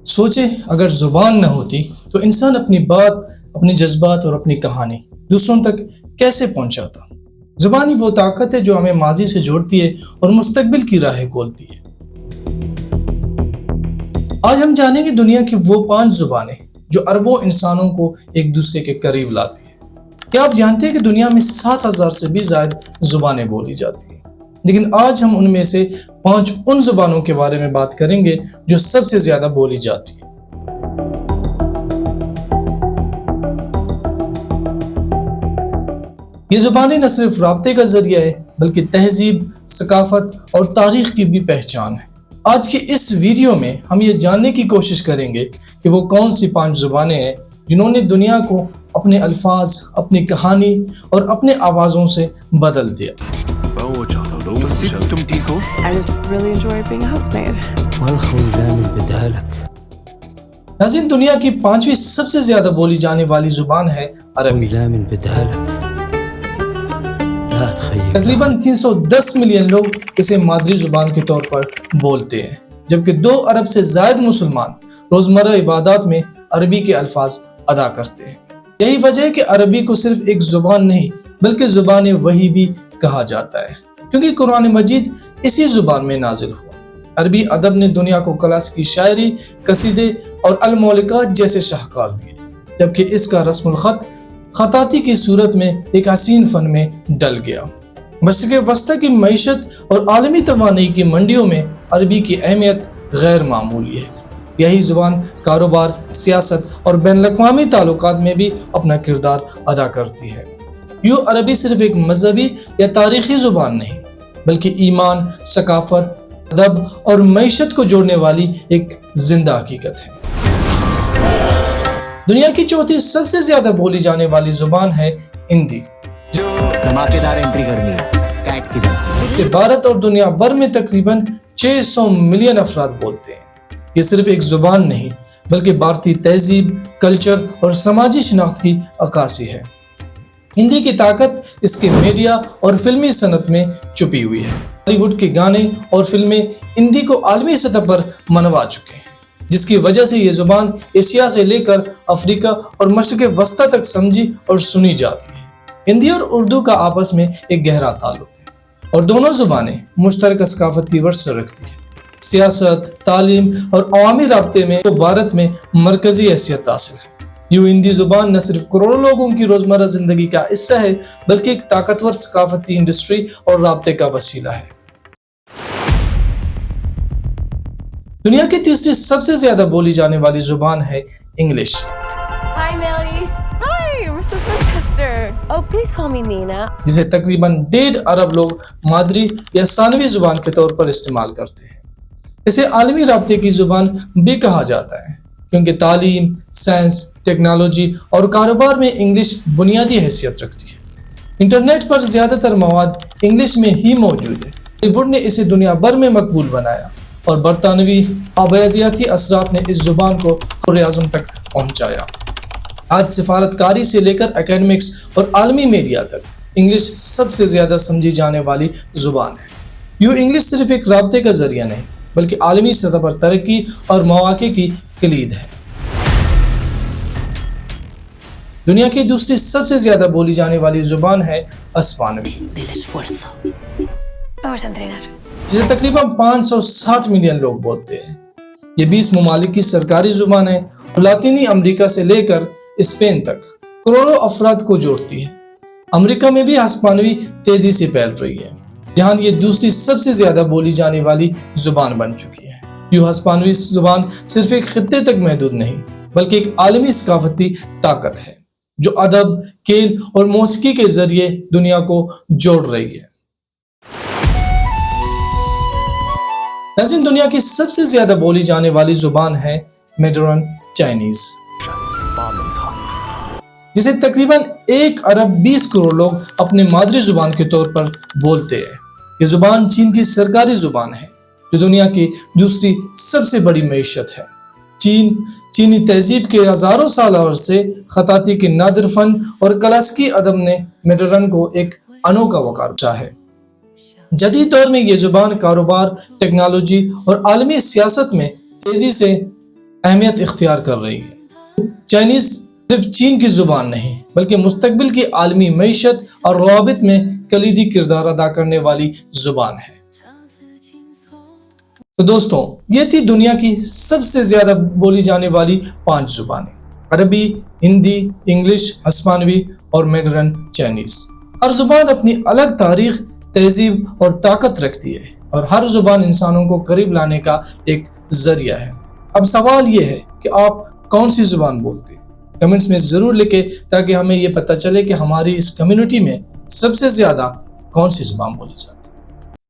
سوچے اگر زبان نہ ہوتی تو انسان اپنی بات، اپنے جذبات اور اپنی کہانی دوسروں تک کیسے پہنچاتا؟ زبان ہی وہ طاقت ہے جو ہمیں ماضی سے جوڑتی ہے اور مستقبل کی راہیں کھولتی ہے۔ آج ہم جانیں گے دنیا کی وہ 5 زبانیں جو اربوں انسانوں کو ایک دوسرے کے قریب لاتی ہیں۔ کیا آپ جانتے ہیں کہ دنیا میں 7,000 سے بھی زائد زبانیں بولی جاتی ہیں؟ لیکن آج ہم ان میں سے 5 ان زبانوں کے بارے میں بات کریں گے جو سب سے زیادہ بولی جاتی ہیں۔ یہ زبانیں نہ صرف رابطے کا ذریعہ ہے بلکہ تہذیب، ثقافت اور تاریخ کی بھی پہچان ہے۔ آج کی اس ویڈیو میں ہم یہ جاننے کی کوشش کریں گے کہ وہ کون سی 5 زبانیں ہیں جنہوں نے دنیا کو اپنے الفاظ، اپنی کہانی اور اپنے آوازوں سے بدل دیا۔ تم ٹھیک ہو؟ I just really enjoy being a housemaid. والخوذة من بدالك. ناظرین، دنیا کی 5ویں سب سے زیادہ بولی جانے والی زبان ہے عربی۔ خوذة من بدالك. لا تخيب. تقریباً 310 ملین لوگ اسے مادری زبان کے طور پر بولتے ہیں، جبکہ 2 ارب سے زائد مسلمان روزمرہ عبادات میں عربی کے الفاظ ادا کرتے ہیں۔ یہی وجہ ہے کہ عربی کو صرف ایک زبان نہیں بلکہ زبان وحی بھی کہا جاتا ہے، کیونکہ قرآن مجید اسی زبان میں نازل ہوا۔ عربی ادب نے دنیا کو کلاسیکی شاعری، قصیدے اور المولکات جیسے شاہکار دیے، جبکہ اس کا رسم الخط خطاطی کی صورت میں ایک حسین فن میں ڈل گیا۔ مشرق وسطی کی معیشت اور عالمی توانائی کی منڈیوں میں عربی کی اہمیت غیر معمولی ہے۔ یہی زبان کاروبار، سیاست اور بین الاقوامی تعلقات میں بھی اپنا کردار ادا کرتی ہے۔ یوں عربی صرف ایک مذہبی یا تاریخی زبان نہیں بلکہ ایمان، ثقافت، ادب اور معیشت کو جوڑنے والی ایک زندہ حقیقت ہے۔ دنیا کی 4تھی سب سے زیادہ بولی جانے والی زبان ہے ہندی۔ دھماکےدار انٹری کرنی ہے کیٹ کی طرح۔ اسے بھارت اور دنیا بھر میں تقریباً 600 ملین افراد بولتے ہیں۔ یہ صرف ایک زبان نہیں بلکہ بھارتی تہذیب، کلچر اور سماجی شناخت کی عکاسی ہے۔ ہندی کی طاقت اس کے میڈیا اور فلمی صنعت میں چھپی ہوئی ہے۔ بالی ووڈ کے گانے اور فلمیں ہندی کو عالمی سطح پر منوا چکے ہیں، جس کی وجہ سے یہ زبان ایشیا سے لے کر افریقہ اور مشرق وسطی تک سمجھی اور سنی جاتی ہے۔ ہندی اور اردو کا آپس میں ایک گہرا تعلق ہے اور دونوں زبانیں مشترکہ ثقافتی ورثہ رکھتی ہیں۔ سیاست، تعلیم اور عوامی رابطے میں بھارت میں مرکزی حیثیت حاصل ہے۔ یوں ہندی زبان نہ صرف کروڑوں لوگوں کی روزمرہ زندگی کا حصہ ہے بلکہ ایک طاقتور ثقافتی انڈسٹری اور رابطے کا وسیلہ ہے۔ دنیا کی 3ری سب سے زیادہ بولی جانے والی زبان ہے English. Hi, Melly. Hi, we're so Manchester. Oh, please call me Nina. جسے تقریباً 1.5 ارب لوگ مادری یا ثانوی زبان کے طور پر استعمال کرتے ہیں۔ اسے عالمی رابطے کی زبان بھی کہا جاتا ہے کیونکہ تعلیم، سائنس، ٹیکنالوجی اور کاروبار میں انگلش بنیادی حیثیت رکھتی ہے۔ انٹرنیٹ پر زیادہ تر مواد انگلش میں ہی موجود ہے۔ بالی ووڈ نے اسے دنیا بھر میں مقبول بنایا اور برطانوی آبادیاتی اثرات نے اس زبان کو بر اعظم تک پہنچایا۔ آج سفارتکاری سے لے کر اکیڈمکس اور عالمی میڈیا تک انگلش سب سے زیادہ سمجھی جانے والی زبان ہے۔ یوں انگلش صرف ایک رابطے کا ذریعہ نہیں بلکہ عالمی سطح پر ترقی اور مواقع کی کلید ہے۔ دنیا کی 2ری سب سے زیادہ بولی جانے والی زبان ہے اسپانوی، Vamos a entrenar. جسے تقریباً 560 ملین لوگ بولتے ہیں۔ یہ 20 ممالک کی سرکاری زبان ہے اور لاطینی امریکہ سے لے کر اسپین تک کروڑوں افراد کو جوڑتی ہے۔ امریکہ میں بھی ہسپانوی تیزی سے پھیل رہی ہے، جہاں یہ 2ری سب سے زیادہ بولی جانے والی زبان بن چکی ہے۔ یوں ہسپانوی زبان صرف ایک خطے تک محدود نہیں بلکہ ایک عالمی ثقافتی طاقت ہے جو ادب، کھیل اور موسیقی کے ذریعے دنیا کو جوڑ رہی ہے۔ ناظرین، دنیا کی سب سے زیادہ بولی جانے والی زبان ہے میڈرن چائنیز، جسے تقریباً 1 ارب 20 کروڑ لوگ اپنے مادری زبان کے طور پر بولتے ہیں۔ یہ زبان چین کی سرکاری زبان ہے جو دنیا کی 2ری سب سے بڑی معیشت ہے۔ چینی تہذیب کے ہزاروں سال عرصے، خطاطی کے نادر فن اور کلاسیکی ادب نے میڈرن کو ایک انوکھا وقار بخشا ہے۔ جدید دور میں یہ زبان کاروبار، ٹیکنالوجی اور عالمی سیاست میں تیزی سے اہمیت اختیار کر رہی ہے۔ چائنیز صرف چین کی زبان نہیں بلکہ مستقبل کی عالمی معیشت اور روابط میں کلیدی کردار ادا کرنے والی زبان ہے۔ تو دوستوں، یہ تھی دنیا کی سب سے زیادہ بولی جانے والی 5 زبانیں: عربی، ہندی، انگلش، ہسپانوی اور مینڈرن چائنیز۔ ہر زبان اپنی الگ تاریخ، تہذیب اور طاقت رکھتی ہے، اور ہر زبان انسانوں کو قریب لانے کا ایک ذریعہ ہے۔ اب سوال یہ ہے کہ آپ کون سی زبان بولتے ہیں؟ کمنٹس میں ضرور لکھیں تاکہ ہمیں یہ پتہ چلے کہ ہماری اس کمیونٹی میں سب سے زیادہ کون سی زبان بولی جاتی ہے۔